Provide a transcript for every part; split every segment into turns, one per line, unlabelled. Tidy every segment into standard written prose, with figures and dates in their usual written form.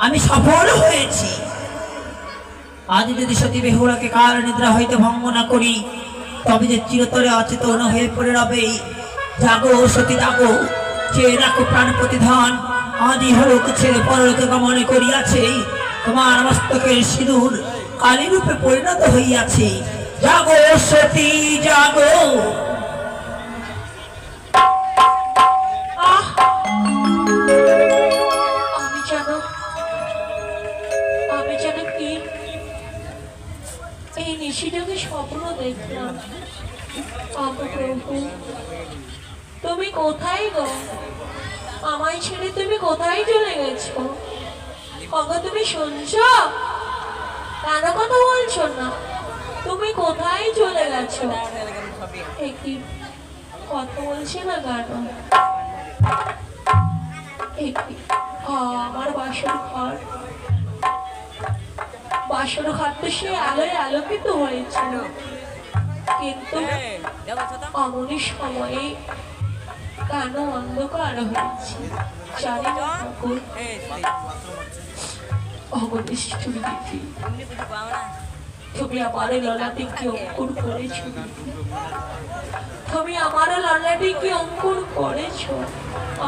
আমি সফল হয়েছি। আজ যদি সতী বেহুলাকে কাল নিদ্রা হইতে ভঙ্গ না করি, তবে যে চিরতরে অচেতন হয়ে পড়ে রবে। জাগো সতী জাগো, চেয়ে রাখো প্রাণ প্রতিধান। আদি হলোক ছেড়ে পরলোকে গমন করিয়াছে, তোমার মস্তকের সিঁদুর কালী রূপে পরিণত হইয়াছে। জাগো সতী জাগো।
আমি যেন কি এই নিশিটাকে স্বপ্ন দেখলাম। প্রভু, তুমি কোথায় গো? আমায় ছেড়ে তুমি কোথায় চলে গেছো? তুমি শুনছো? কেন কথা বলছো না? তুমি কোথায় চলে গেছো? একটি কথা বলছি না কেন? আমার বাসর ঘর তো সে আলোয় আলোকিত হয়েছিল, কিন্তু অমনি সময়ে কেন অন্ধকার হয়েছে জানি না। তুমি আমার ললাটে কি অঙ্কুর করেছো? তুমি আমার ললাটে কি অঙ্কুর করেছো?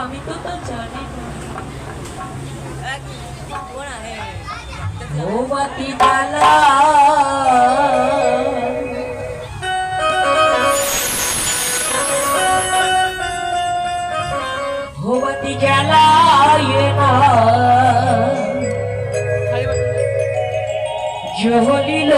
আমি তো তা জানি না। ভোবতী জ্বালা ভোবতী জ্বালায় না জ্বলিল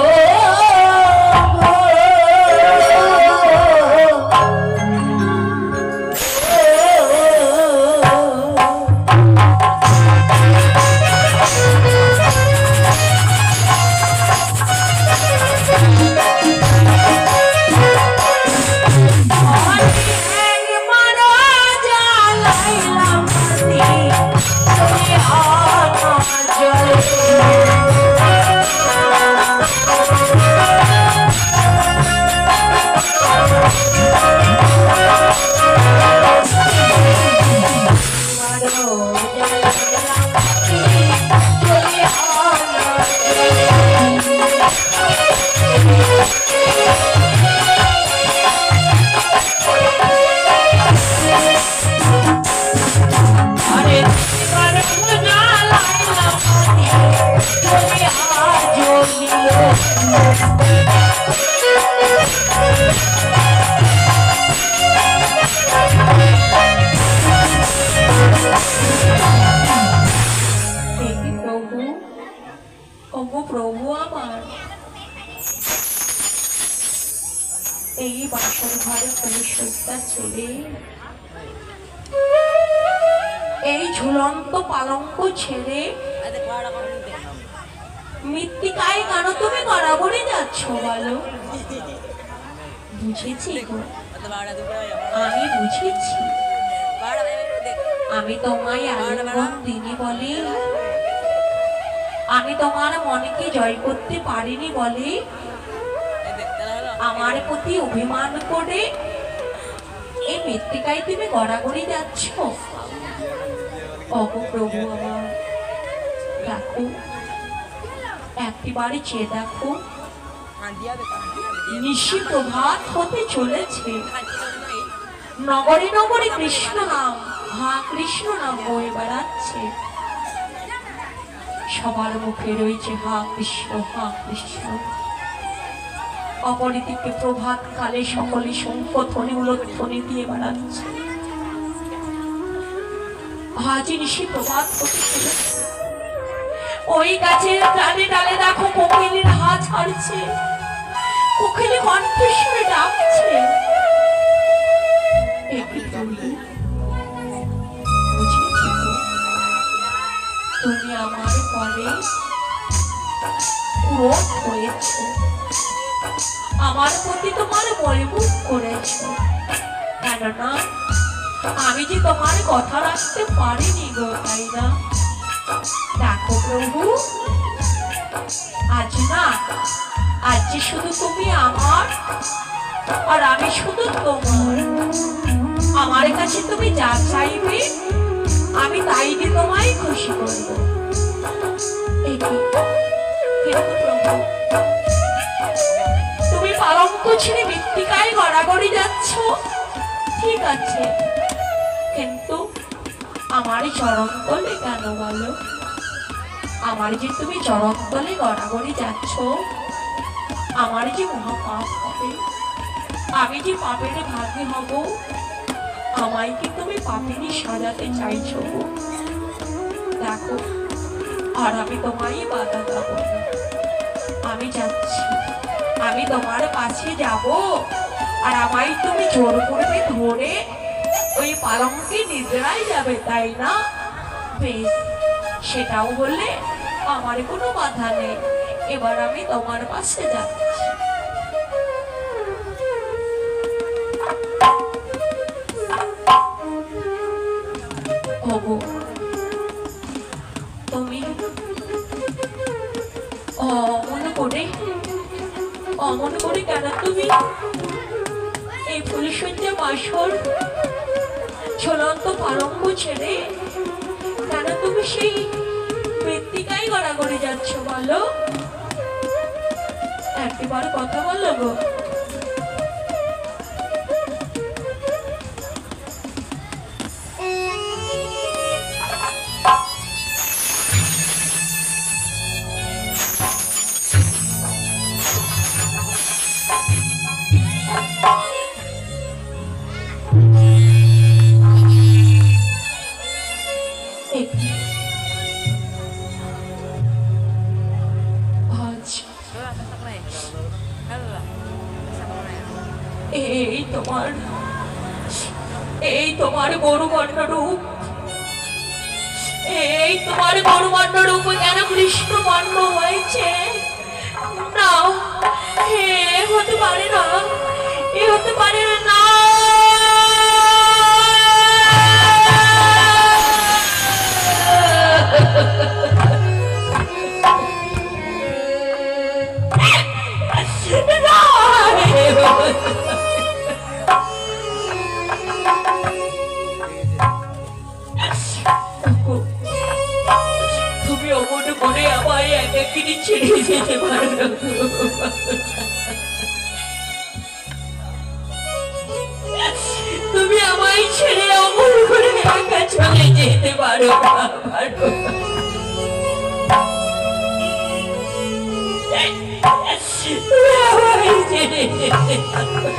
প্রভু আমার। এই বাসর ঘরে পুরুষটা ছেড়ে এই ঝুলন্ত পালঙ্ক ছেড়ে মৃত্তিকায় কেন তুমি গড়াগড়ে যাচ্ছ বলো? বুঝেছি গো, আমি বুঝেছি। আমি তোমায় আলিঙ্গন দিনি বলে, আমি তোমার মনকে জয় করতে পারিনি বলে, আমার প্রতি অভিমান করে এই মৃত্তিকায় তুমি গড়াগড়ি যাচ্ছ। প্রভু আমার, দেখো একটিবারে চেয়ে দেখো, নিশি প্রভাত হতে চলেছে। নগরে নগরে কৃষ্ণ নাম, হা কৃষ্ণ নাম বয়ে বেড়াচ্ছে। সবার মুখে রয়েছে হা কৃষ্ণ হা কৃষ্ণ। অপরদিকে প্রভাত কালে সকলে শঙ্খধ্বনি উলধ্বনি দিয়ে বেড়াচ্ছে। আজ নিশি প্রভাত হতে চলেছে। ওই গাছের ডালে ডালে দেখো কোকিলের হাত ছাড়ছে, কোকিলে কণ্ঠস্বরে ডাকছে। তুমি আমার পরে ক্রোধ হয়েছ, আমার প্রতি তোমার বলবুক করেছ, কেননা আমি যে তোমার কথা রাখতে পারিনি গো, তাই না? দেখো প্রভু, আজ না, আজ যে শুধু তুমি আমার আর আমি শুধু তোমার। আমার কাছে তুমি যা চাইবে আমি তাই দিয়ে তোমায় খুশি করবো। ঠিক আছে, কিন্তু আমার চরণ তলে কেন বলো? আমার যে তুমি চরণ তলে গড়াগড়ি যাচ্ছ, আমার যে মহাপাপ হবে, আমি যে পাপের ভাগে হব, আমায় কি তুমি পাপিনী সাজাতে চাইছো? দেখো, আর আমি তোমায় বাধা দেব না। আমি যাচ্ছি, আমি তোমার পাশে যাব, আর আমায় তুমি জোর করবে ধরে ওই পালঙ্কে নিদ্রায় যাবে, তাই না? বেশ, সেটাও বললে আমার কোনো বাধা নেই। এবার আমি তোমার পাশে যাচ্ছি। ওগো, তুমি অমন করে কেন তুমি এই ফুলসজ্জা বাসর ঝুলন্ত পালঙ্ক ছেড়ে কেন তুমি সেই মৃত্তিকায় গড়াগড়ি যাচ্ছ বলো? একবার কথা বলো গো। এই তোমার গরুবর্ণ রূপ, এই তোমার গরুবর্ণ রূপ কেন কৃষ্ণ বর্ণ হয়েছে? না, এ হতে পারে না, এ হতে পারে না। তুমি অমন করে আমায় একাকিনী ছেড়ে যেতে পারো না। তুমি আমায় ছেড়ে অমন করে একা চলে যেতে পারো না। তুমি আমায় ছেড়ে যেতে পারো না।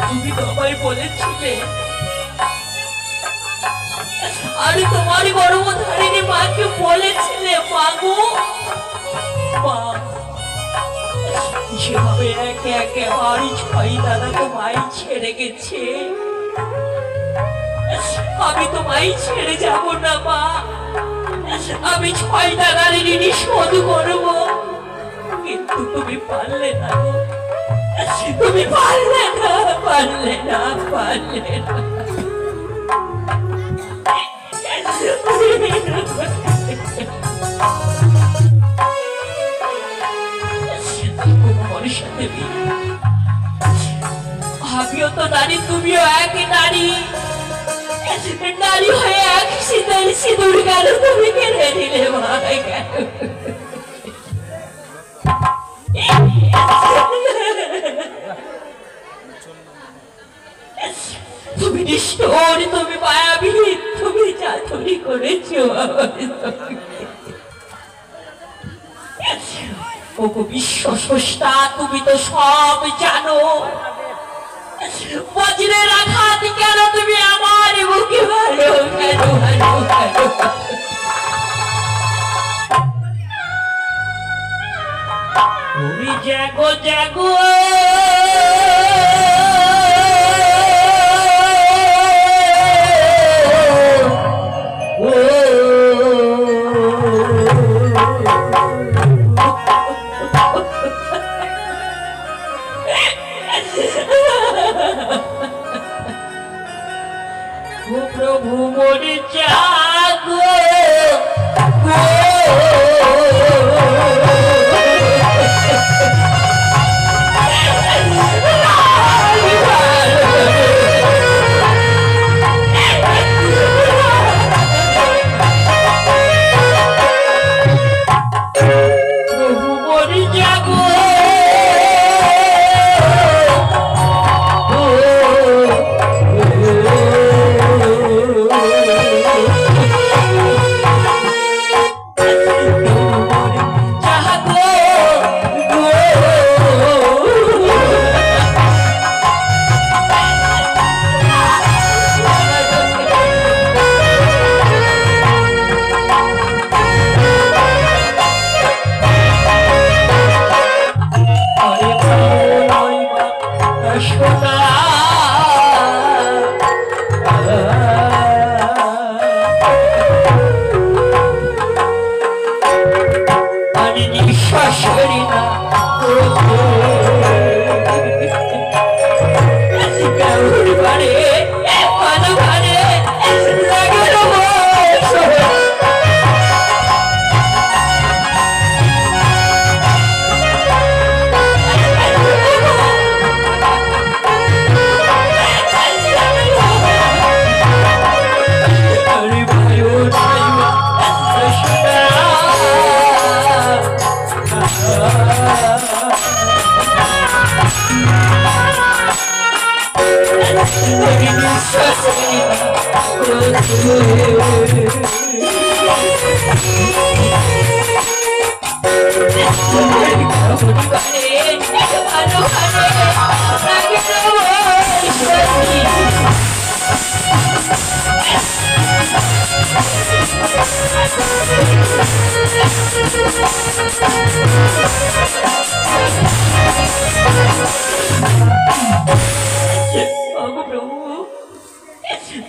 তুমি তো আমায় বলেছিলে, আর তোমার গর্ভধারিণী মাকে বলেছিলে, মাগো মা, যেভাবে একে একে আমার 6 দাদা তোমায় ছেড়ে গেছে, আমি তোমায় ছেড়ে যাব না মা। আমি 6 দাদার ঋণ শোধ করবো। কিন্তু তুমি পারলে না, তুমি পারলে না, পারলে না, পারলে না। আমিও তো নারী, তুমিও একই নারী। নারী হয়ে এক শীতের সিঁদুর কেন তুমি কেড়ে নিলে ভাই? তুমি নিষ্ঠুর, তুমি মায়াবী, তুমি চাতুরি করেছো। ওগো বিশ্ব স্রষ্টা, তুমি তো সব জানো। বজ্রের আঘাত কেন তুমি আমার বুকে মারো? কেন মারো? তুমি জাগো জাগো, প্রভু মরে জাগো। শাশুড়ি না কেমন পারে ভালো পারে লাগে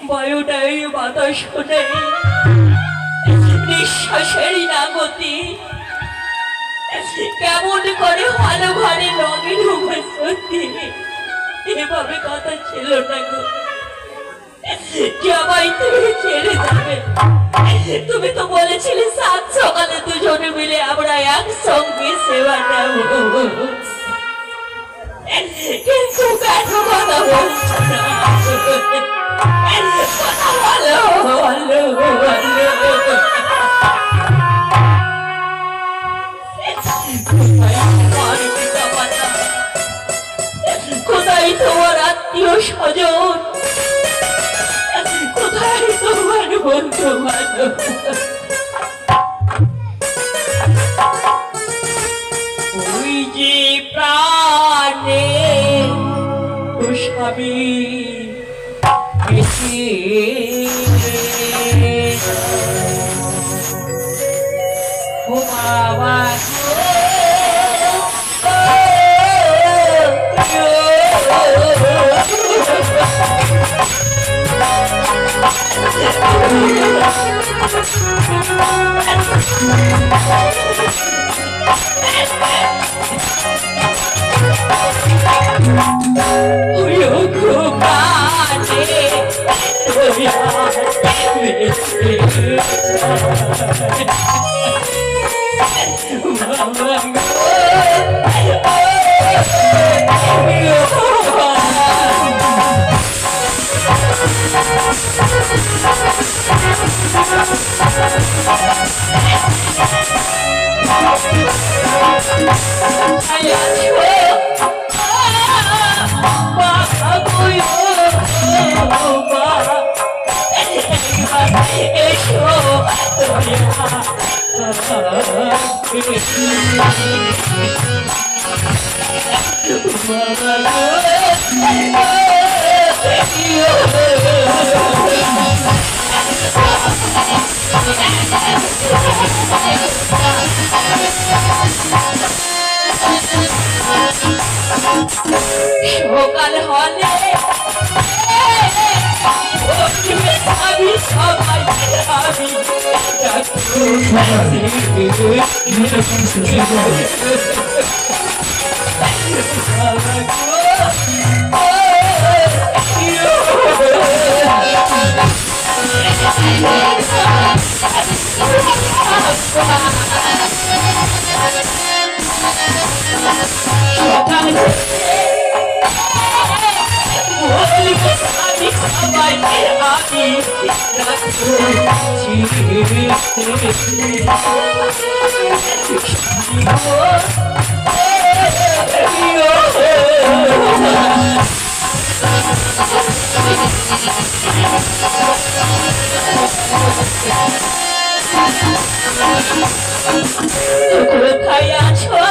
বায়ুটাই বাতাস নেই নিঃশ্বাসেরই না গতি কেমন করে ভালো ঘরে রঙে ঢুকেছি এভাবে কথা ছিল না গো জামাই তুমি ছেড়ে যাবে তুমি তো বলেছিলে সাত সকালে দুজনে মিলে আমরা একসঙ্গে সেবা নেব কিন্তু কেন কথা বলছো না কথা বলো বলো বলো কোথায় তোমার আত্মীয় স্বজন কোথায় তোমার বন্ধু বান্ধব ওই যে প্রাণে স্বামী ও বাবা সকাল হলে আমি সবাই কোথায় আছো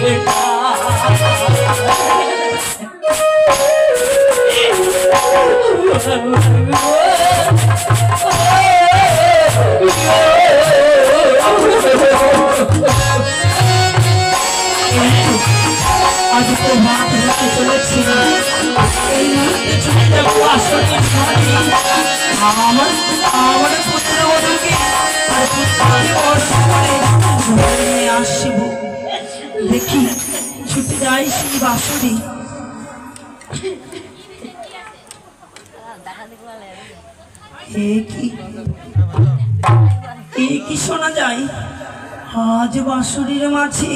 আজ প্রভাত হতে চলেছে এই মুহূর্তে ছুটে যাবো আসলে আমার আমার পুত্রবধূকে আর পুত্রকে বর্ষ করে ঘরে নিয়ে আসব দেখি ছুটে যাই সেই বাসরে কি শোনা যায় আজ বাসুরীর মাঝে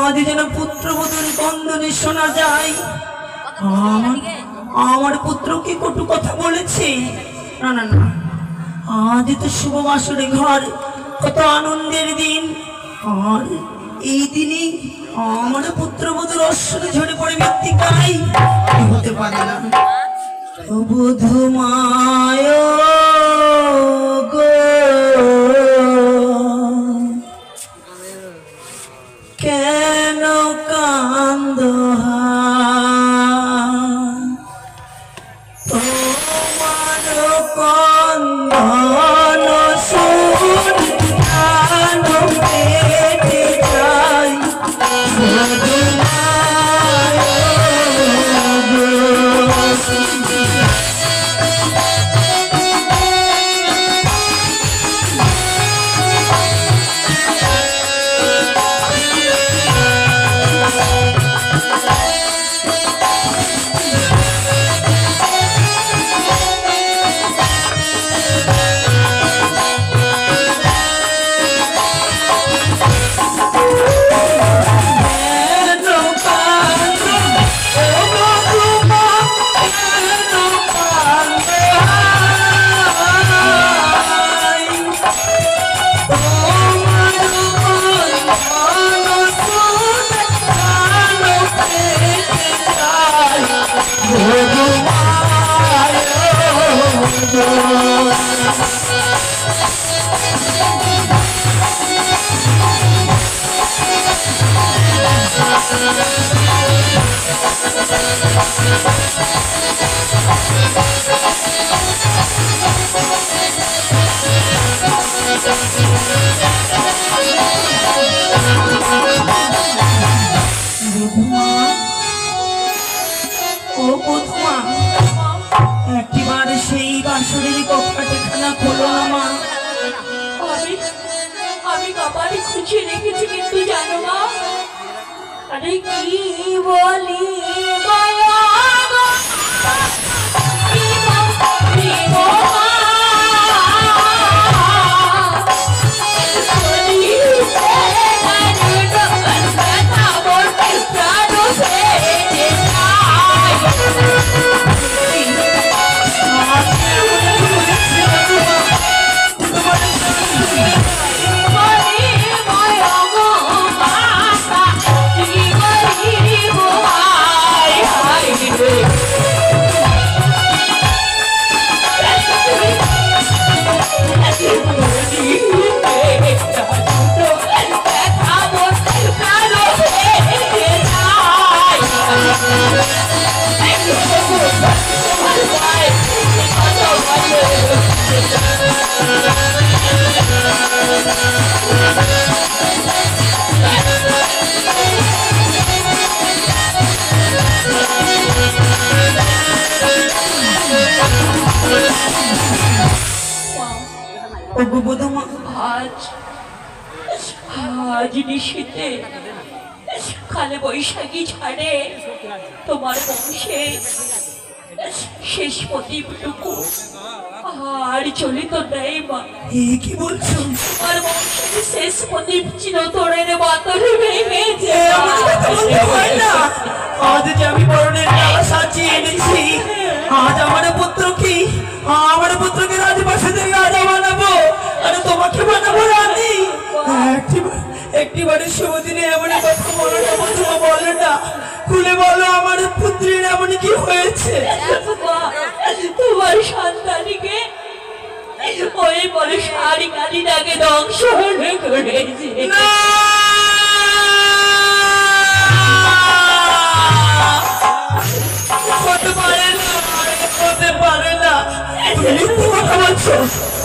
আজ যেন পুত্রবধূর কন্দনে শোনা যায় আমার পুত্রকে কটু কথা বলেছে না না না আজ তো শুভ বাসরে ঘর কত আনন্দের দিন আর এই দিনে আমার পুত্রবধূর অশ্বরে ঝরে পড়ে মৃত্তিকায় হতে পারে না বধূ মায় গো কেন কান্দ তোমার কন্দন শুন পেটে যাই বধূ মায় গো একটিবার সেই বাঁশরের কপাটে খানা খোলো না মা
আমি কপালে খুঁজে রেখেছি কিন্তু জানো মা আরে কি বলি মায়া গো, কি বলি গো মা, বলি কথা বলতে প্রাণ ফেটে আজ নিশীথে কালে বৈশাখী ছাড়ে তোমার বংশে শেষ প্রদীপটুকু আর চলিত নেই মা।
কি বলছো?
তোমার বংশে শেষ প্রদীপ চিরতরের বাতলে ভেঙেছে।
আজ যে আমি বরণের ডালা সাজিয়ে এনেছি, আজ আমার পুত্রকে রাজপ্রাসাদের রাজা বানাবো আর তোমাকে বানাবো রানী। একটিবারে শুভ দিনে এমন কথা বলো না বন্ধুমা, বলো না, খুলে বলো আমার পুত্রের এমন কি হয়েছে?
তোমার সন্তানকে ওই বলে শাড়ি কালি ডাকে ধ্বংস করেছে।
তুমি মিথ্যে কথা বলছো,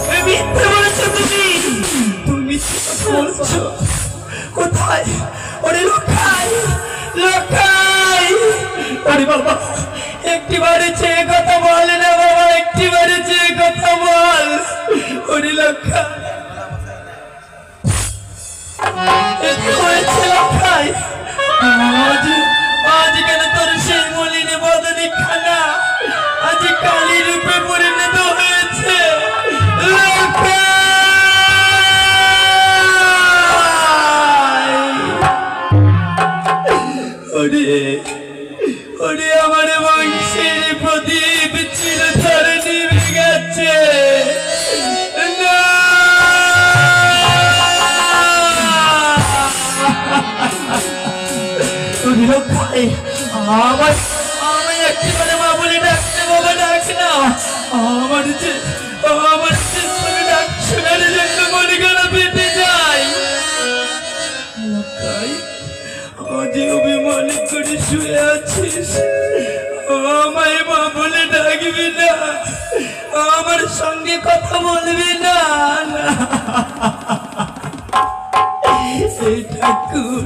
তুমি মিথ্যে বলেছো, তুমি মিথ্যে কথা বলছো। কোথায় ওরে লোকাই, লোকাই, ওরে বাবা একটি বারে চেয়ে কথা বল না বাবা, একটি বারে চেয়ে কথা বল, ওরে লোকাই এতে হয়েছে লোকাই। আজ আজ কেন তোর সেই মলিনে বদনে খানা আজ কালী রূপে পরিণত হয়েছে ওরে ওরে আমার বংশের প্রদীপ চিরতরে নিভে গেছে। আমার আমি একেবারে মা বলে ডাকতে বাবা ডাক না, আমার যে তুমি ডাক শোনার জন্য মনে গেলা পেতে যাই। আজ অভিমান করে শুয়ে আছিস, আমায় মা বলে ডাকবি না, আমার সঙ্গে কথা বলবি না। ঠাকুর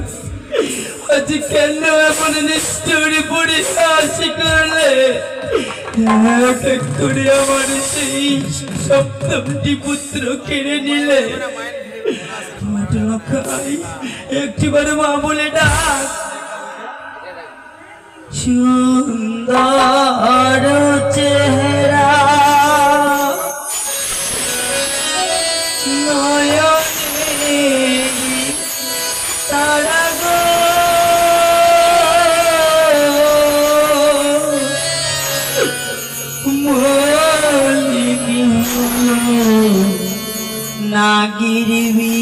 আজ কেন এমন নিষ্ঠুর পরিহাসি করলে, এক করে আমার সেই সপ্তমটি পুত্র কেড়ে নিলে। একটিবার মা বলে ডাক। সুন্দর চেহারা নয়নে তারা গো, মলিনী না গিরবি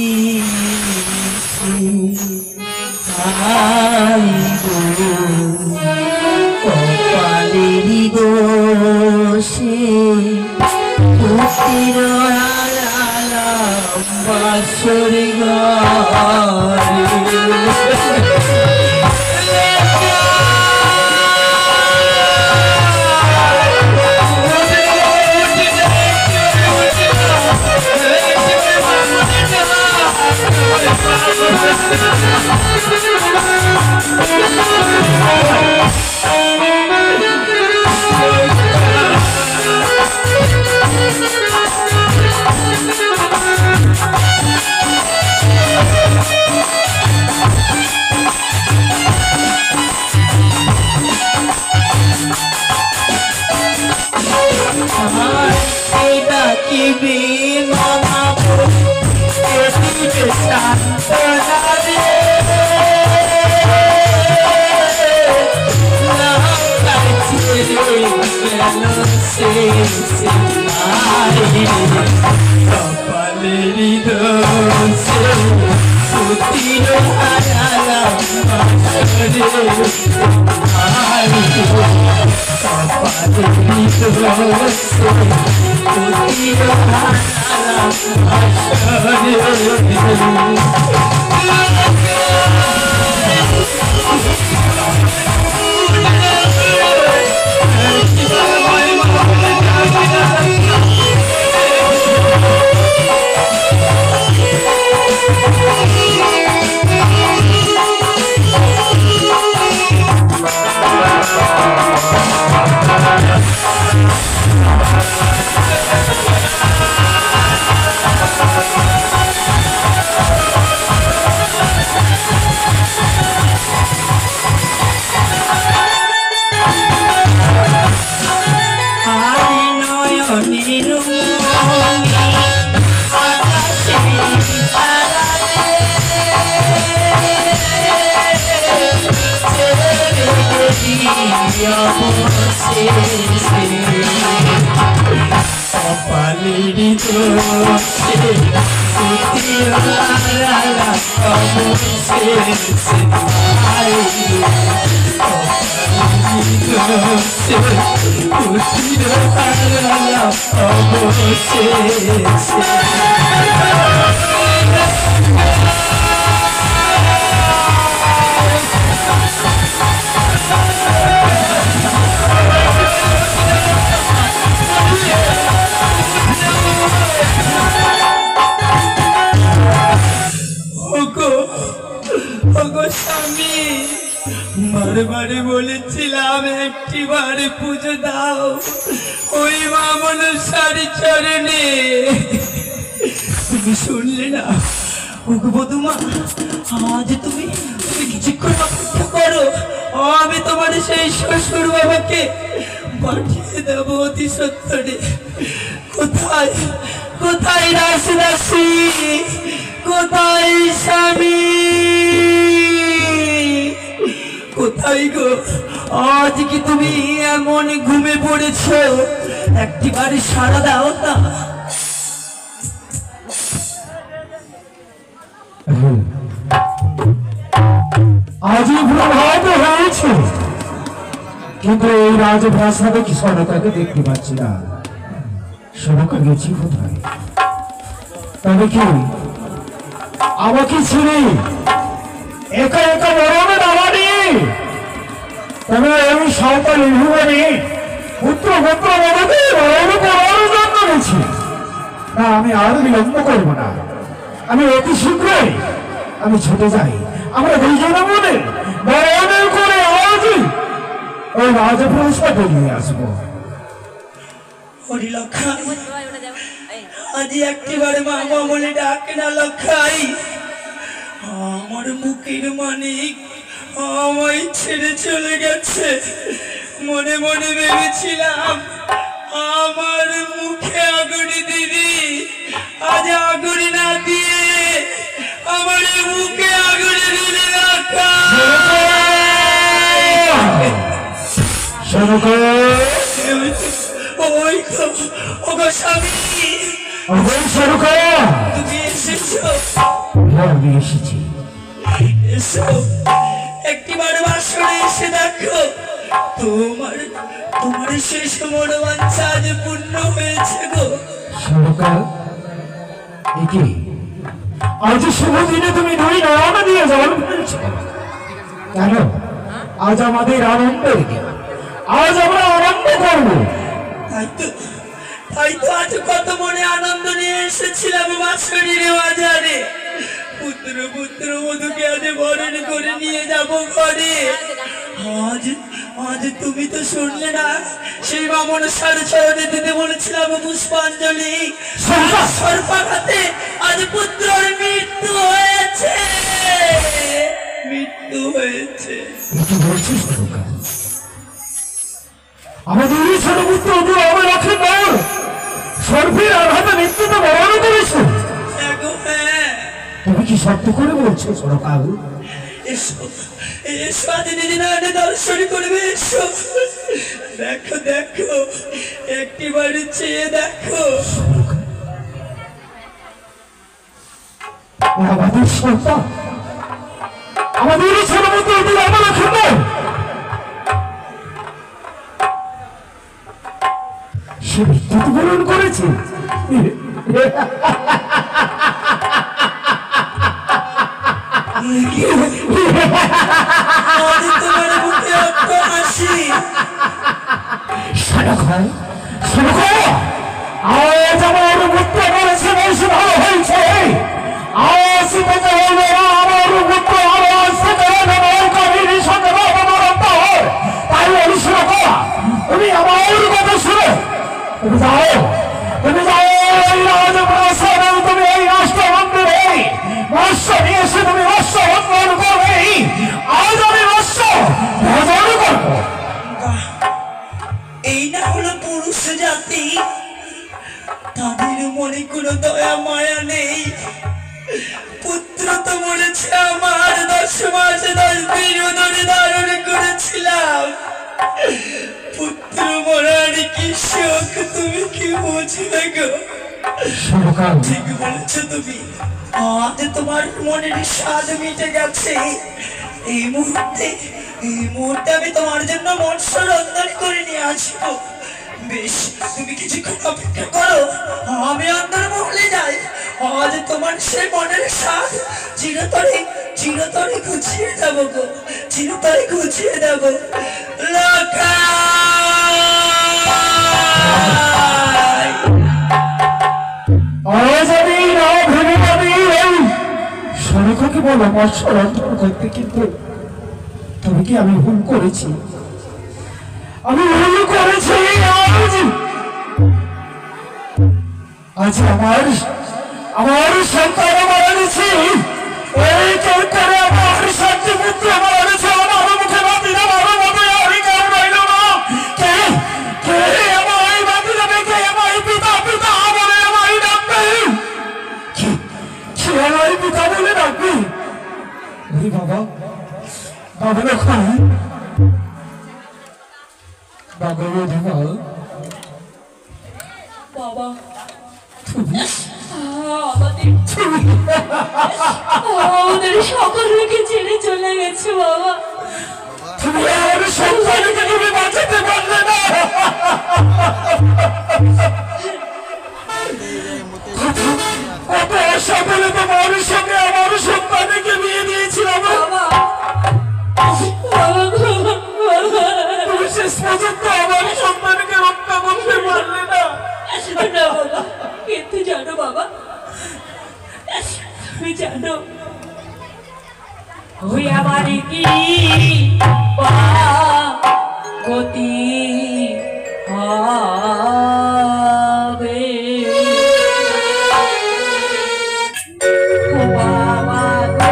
কপালেরই দোষে পুত্র হারালাম বাসর কপালেরই দোষে পুত্র হারালাম কপালেরই দোষে পুত্র কপালেরই দোষে পুত্র হারালাম অবশেষে পুত্র হারালাম অবশেষে বারে বলেছিলাম একটি বারে পুজো দাও ওই মামন সারি চরণে, তুমি শুনলে না। ওগো বধুমা, আজ তুমি কিছুক্ষণ অপেক্ষা করো, আমি তোমার সেই শ্বশুর বাবাকে পাঠিয়ে দেবো অতি সত্তরে। কোথায় কোথায় রাশি রাশি, কোথায় স্বামী, কোথায় গো? আজ কি তুমি এমন ঘুমে পড়েছ? একটি বাড়ি সারা দাও না।
আজই প্রভাত হয়েছে, কিন্তু এই রাজপ্রাসাদে কি সনকাকে দেখতে পাচ্ছি না। সনকা গেছি কোথায়? তবে কি আমাকে ছেড়ে একা একা বড় নামানি? তবে আমি সাঁওতাল ভুবনে পুত্র পুত্র বাবাকে বড় করার জন্য গেছি না। আমি আর বিলম্ব করবো না, আমি অতি শীঘ্রই আমি ছুটে যাই। আমরা দুইজনে মনে বরণ করে আজই ওই রাজপ্রাসাদে নিয়ে আসবো।
হরিলক্ষাই, আজ একটিবারে মামা বলে ডাকে না লক্ষাই। আমার মুখের মানিক আমায় ছেড়ে চলে গেছে। মনে মনে ভেবেছিলাম আমার মুখে আগুনি দিদি, আজ আগুনি না দিয়ে আমার মুখে আগুনি দিলে ওই ওগো স্বামী, তুমি এসেছো?
আমি এসেছি।
এসো, একটিবার বাসরে এসে দেখো তোমার তোমার শেষ মনোবাঞ্ছা আজ পূর্ণ হয়েছে গো।
সরকার, একে আজ শুভ দিনে তুমি দুই নয়ন দিয়ে জল ফেলছো কেন? আজ আমাদের আনন্দের দিন, আজ আমরা আনন্দ করবো।
তাই তো আজ কত মনে আনন্দ নিয়ে এসেছিলাম বাঁশবাড়ির বাজারে। পুত্র পুত্র বধূকে আজ বরণ করে নিয়ে যাব ঘরে। আজ আজ তুমি তো শুনলে না, সেই বামন সাড়ে চরণে দিতে বলেছিলাম পুষ্পাঞ্জলি। সর্পাঘাতে আজ পুত্রের মৃত্যু হয়েছে, মৃত্যু হয়েছে।
কি বলছিস সরকার? আমাদের ছোট পুত্র আমার রাখেন না, সর্পের আঘাতে মৃত্যুতে বরণ করেছে। তুমি কি সত্য করে বলছো সরকার?
এসো এসো, আজ দিদি নারায়ণের দর্শন করবে। এসো, দেখো দেখো, একটি বাড়ি চেয়ে দেখো।
আমাদের সন্তান, আমাদের ছোট পুত্র আমার রাখেন না, সে মৃত্যুতে বরণ করেছে। আজ আমার পুত্র করেছে, বেশ ভালো হয়েছে। আজ থেকে আমার পুত্র আজ থেকে তাই অনুসরণ করা। তুমি আমার কথা শুনো, তুমি যাও, তুমি যাও এই রাজপ্রাসাদে, তুমি এই রাষ্ট্র মন্দিরে মৎস্য নিয়ে এসে তুমি মৎস্য ভক্ষণ করবে। আজ আমি মৎস্য ভোজন করবো।
এই না হলো পুরুষ জাতি, তাদের মনে কোনো দয়া মায়া নেই। পুত্র তো বলেছে আমার, 10 মাস 10 দিন ধরে ধারণ করেছিলাম। পুত্র মরার কি শোক তুমি কি বুঝবে গো? ঠিক বলেছো তুমি, আজ তোমার মনের স্বাদ মিটে গেছে। এই মুহূর্তে আমি তোমার জন্য মৎস্য রন্ধন করে নিয়ে আসবো। বেশ, তুমি কিছুক্ষণ অপেক্ষা করো, আমি অন্দর মহলে যাই। আজ তোমার সে মনের স্বাদ চিরতরে চিরতরে ঘুচিয়ে দেবো গো, চিরতরে ঘুচিয়ে দেবো।
সরকারকে বলো মৎস্য রন্ধন করতে, কিন্তু তুমি কি আমি ভুল করেছি? আমি ভুল করেছি। আজ আমার সন্তান মারা গেছে। এই কেউ করে আমার সত্যি পুত্র মারা গেছে। আমার মুখে বাতি দেওয়ার মতো আমি কেউ রইল না। কে কে আমায় বাতি দেবে? কে আমায় পিতা পিতা বলে আমায় ডাকবে? কে আমায় পিতা বলে ডাকবে? বাবা বাবা লক্ষণ, বাবা বাবা
বাবা
তুমি
আমাদের সকলকে ছেড়ে চলে গেছে বাবা।
তুমি আমার সন্তানকে তুমি বাঁচাতে পারলে না। কত আশা করে তোমার সঙ্গে আমার সন্তানকে বিয়ে দিয়েছিলাম বাবা। তুমি শেষ পর্যন্ত আমার সন্তানকে রক্ষা করতে পারলে না।
না বাবা, কিন্তু জানো বাবা, তুমি জানো ওই আমার কি গতি হবে ও বাবা গো।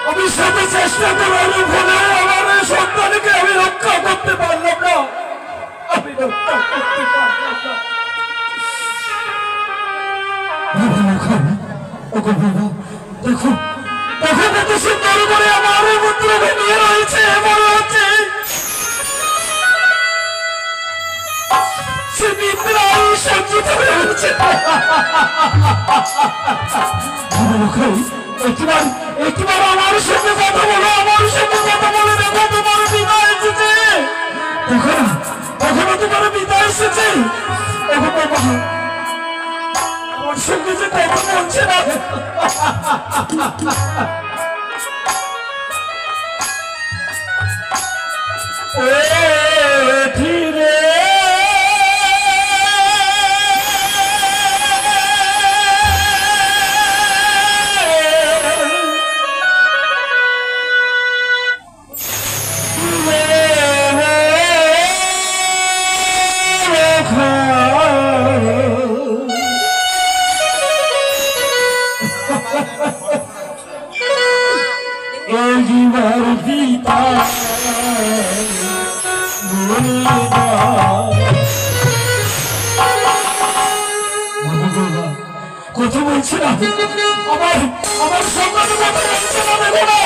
আমি শত চেষ্টা করার ফলে আমার সন্তানকে আমি রক্ষা করতে পারলাম না। আমি রক্ষা করতে পারলাম না। দেখো দেখো কত সুন্দর করে আমার পুত্রকে নিয়ে রয়েছে। মনে হচ্ছে সে নিদ্রায় সজ্জিত হয়ে উঠছে। একবার আমার সঙ্গে কথা বলো, আমার সঙ্গে কথা বলে দেখো তোমার বিদায় এসেছে। দেখো না এখনো তোমার বিদায় এসেছে। এখন বাবা আমার সঙ্গে যে কথা বলছে না। ফিরে কথা বলছি না আমার আমার সন্তানের কথা বলছে না বেগুনা।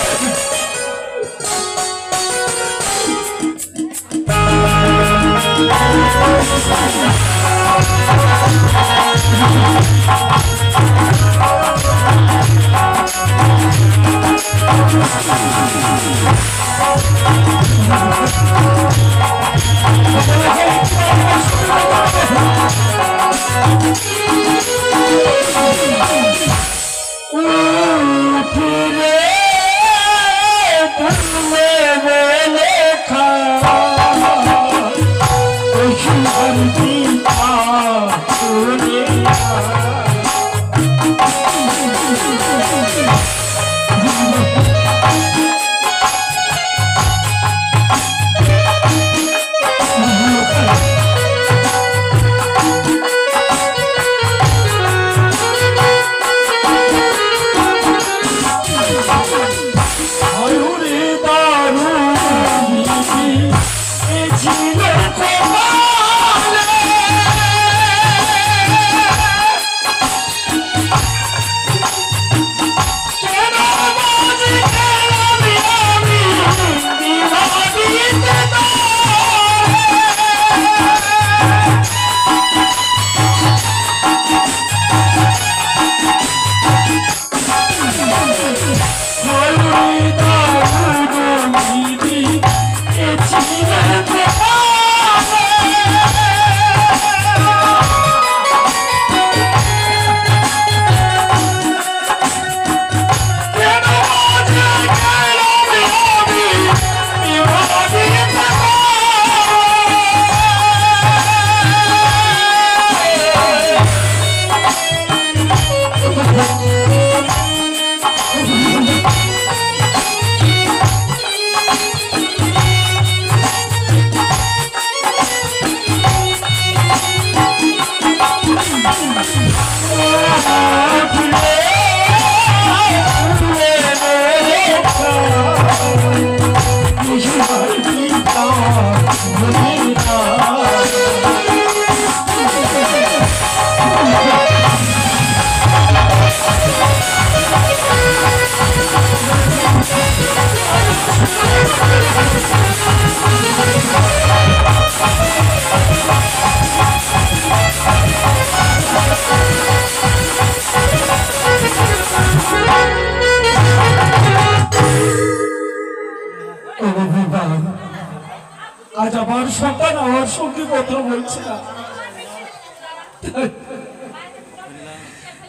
আজ আমার সন্তান আমার সঙ্গে কথা বলছে না,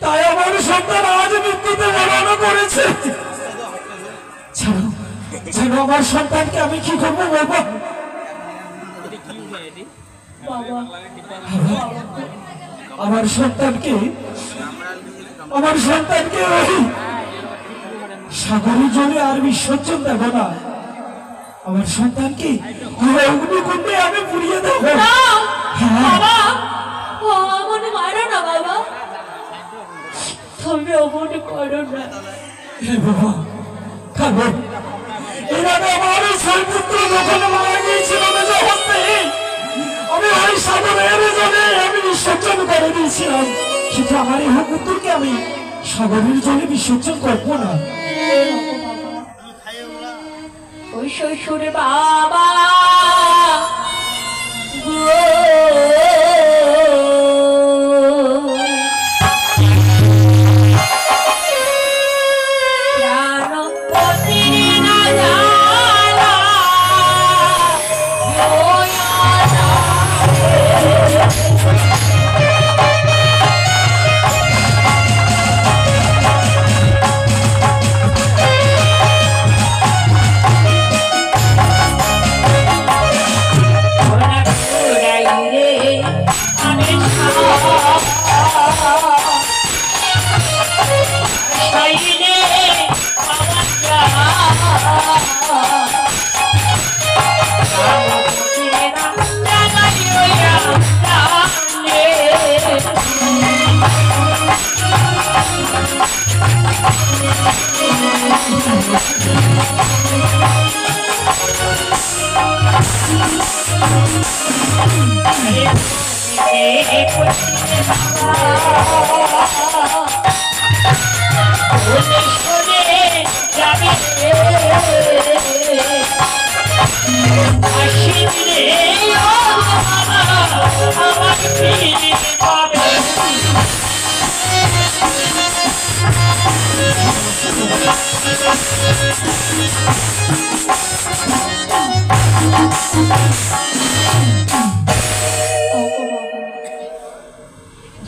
তাই আমার সন্তান আজ মৃত্যুতে বরণ করেছে। যেন আমার সন্তানকে আমি কি করবো বাবা? আমার সন্তানকে ওই সাগরের জলে আর বিসর্জন দেব না। আমার সন্তানকে অগ্নিকুণ্ডে আমি পুড়িয়ে দেব।
বাবা মনে মারো না বাবা, তুমি অমনে করো না।
বাবা কারণ এর আগে আমার ছয় পুত্র যখন মারা গিয়েছিল আমি ওই সাগরের জলে আমি বিসর্জন করে দিয়েছিলাম, কিন্তু আমার এই পুত্রকে আমি সাগরের জলে বিসর্জন করবো না।
ওই শ্বশুরে বাবা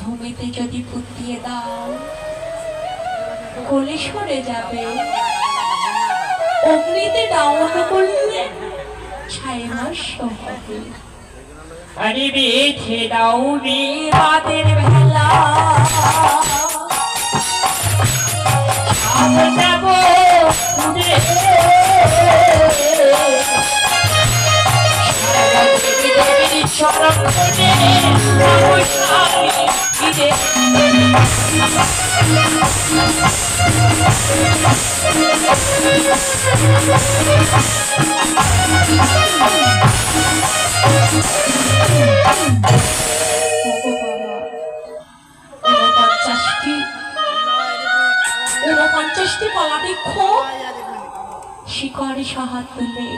ধুমিতে যদি ফুটিয়ে দাও গলে সরে যাবে, অগ্নিতে ডাউন করলে ছায় নষ্ট হবে। আরে বেঁধে দাও রে রাতের বেলা, দেব চরণ করে ঊনপঞ্চাশটি কলা বৃক্ষ শিকড়ে সাহায্য তুলে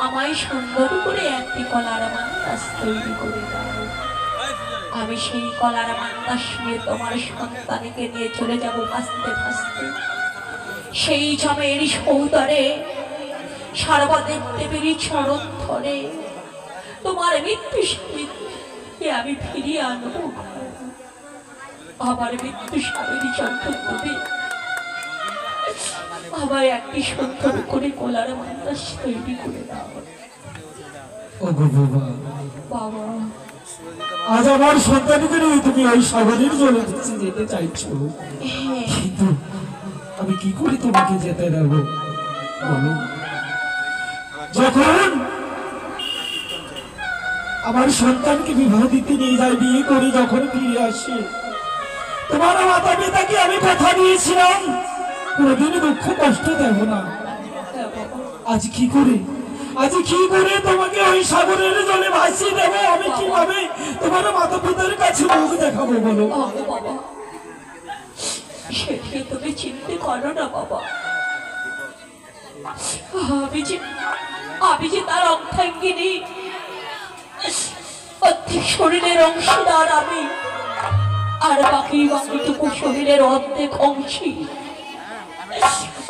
আমায় সুন্দর করে একটি কলার মান্দাস তৈরি করে দাও। আমি সেই কলার মান্দাস নিয়ে তোমার সন্তানকে নিয়ে চলে যাব ভাসতে ভাসতে সেই জমের সৌদরে সর্বদেব দেবের চরণ ধরে তোমার মৃত্যু স্বামীকে আমি ফিরিয়ে আনবো। আমার মৃত্যু স্বামীর চন্দ্র দেবে আবার একটি সুন্দর করে কলার মান্দাস তৈরি করে দাও। বাবা,
আজ আমার সন্তানকে নিয়ে তুমি ওই সাগরের জলে যেতে চাইছো, কিন্তু আমি কি করে তোমাকে যেতে দেব বলো? যখন আমার সন্তানকে বিবাহ দিতে নিয়ে যাই, বিয়ে করে যখন ফিরে আসি, তোমার মাতা পিতাকে আমি কথা দিয়েছিলাম কোনদিন দুঃখ কষ্ট দেব না। আজ কি করে তোমাকে ওই সাগরের জলে ভাসিয়ে দেবো? আমি কিভাবে তোমার মাতা পিতার কাছে মুখ দেখাবো বলো?
সেটি তুমি চিনতে পারো না বাবা। আমি যে তার অর্ধাঙ্গিনী, অর্ধেক শরীরের অংশীদার আমি, আর বাকিটুকু শরীরের অর্ধেক অংশী।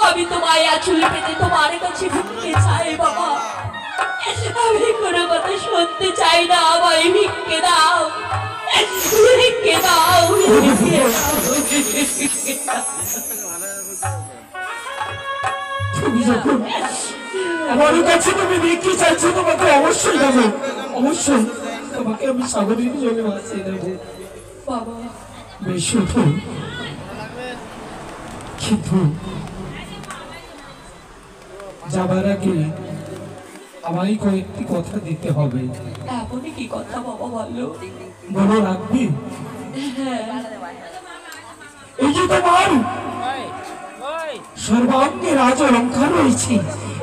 আমি তোমায় আঁচলে পেতে তোমার কাছে ভিক্ষে চাই বাবা। আমি কোনো কথা শুনতে চাই না, আমায় ভিক্ষে দাও, ভিক্ষে দাও, ভিক্ষে দাও।
তুমি যখন আমার কাছে তুমি ভিক্ষে চাইছো, তোমাকে অবশ্যই দেবো, অবশ্যই তোমাকে আমি সাগরের জলে ভাসিয়ে দেবো
বাবা।
বেশ ওঠো, কিন্তু যাবার আগে আমায় কয়েকটি কথা দিতে হবে।
এমনই কি কথা বাবা বলো?
বলো, রাখবি? এই যে তোমার সর্বাঙ্গে রাজ অলঙ্কার রয়েছে,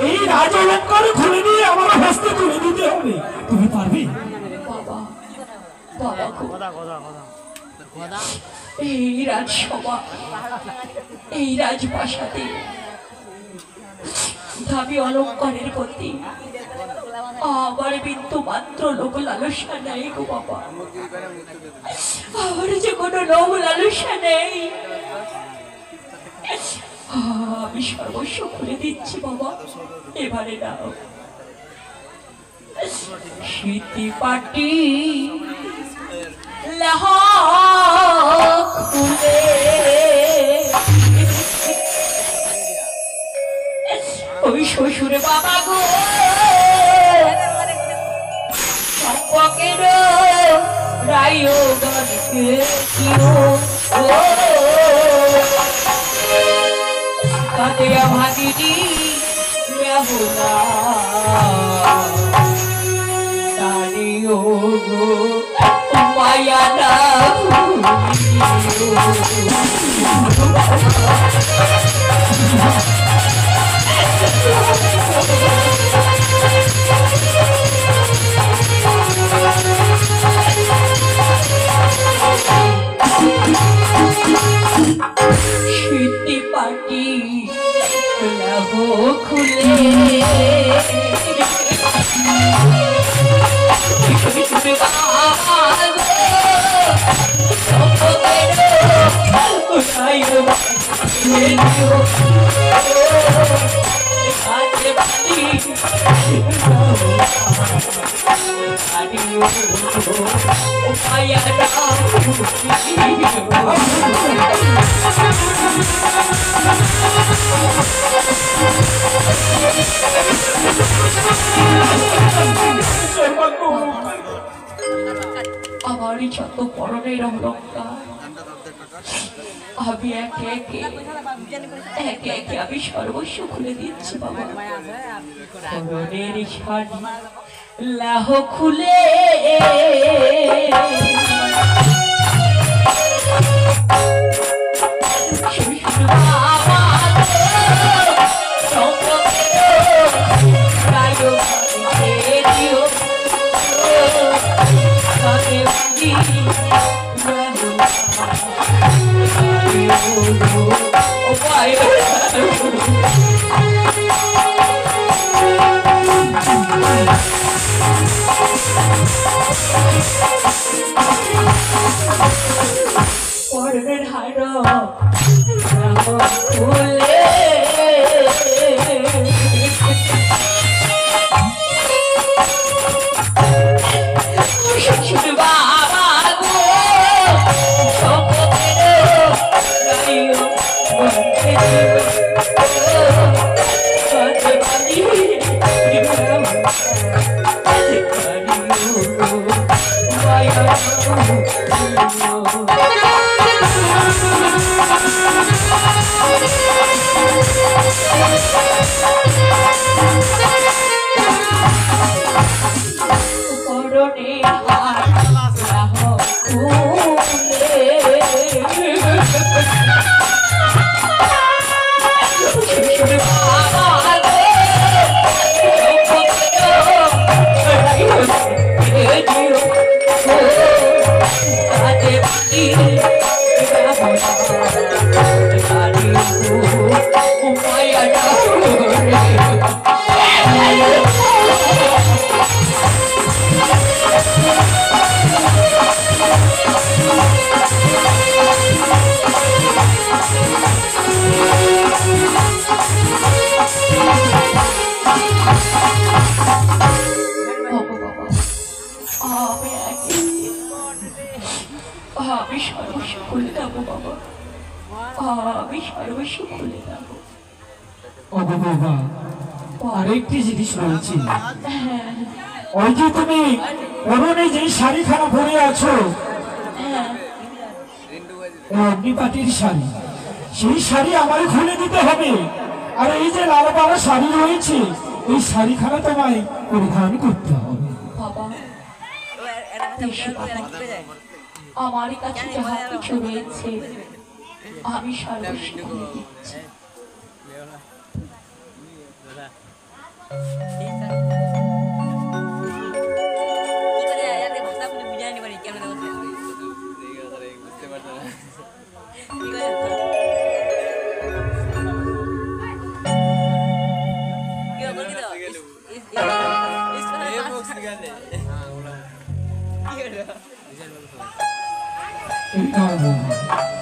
এই রাজ অলঙ্কার খুলে নিয়ে আমার হস্তে তুলে দিতে হবে। তুমি পারবে?
বাবা, এই রাজসভা, এই রাজপ্রাসাদে দাবি অলঙ্কারের প্রতি আমার বিন্দু মাত্র লোক লালসা নেই গো বাবা। আমার যে কোনো লোক লালসা নেই। আমি সর্বস্ব খুলে দিচ্ছি বাবা, এবারে নাও। শীতি পাটি খুলে ওই শ্বশুরে বাবা গো সম্পর্কের রায় তাতে ভাগিনি বেহুলা তারিও গো মায়া না আমারই যত পরনের অলঙ্কার আমি একে একে আমি সর্বস্ব খুলে দিচ্ছি বাবা। পরনের শাড়ি লাহ খুলে পরনের হাড় খুলে আমি সর্বস্ব খুলে দেবো বাবা, আমি সর্বস্ব খুলে দেবো।
ওগো বাবা, আরেকটি জিনিস রয়েছে। ওই যে তুমি পরনে যে শাড়িখানা পরে আছো, অগ্নিপাটির শাড়ি, সেই শাড়ি আমায় খুলে দিতে হবে। আর এই যে লাল পাড়া শাড়ি রয়েছে, এই শাড়িখানা তোমায় পরিধান করতে হবে।
বাবা, আমার কাছে যাহা কিছু রয়েছে আমি সর্বস্ব খুলে দিচ্ছি।
এই নাও বাবা।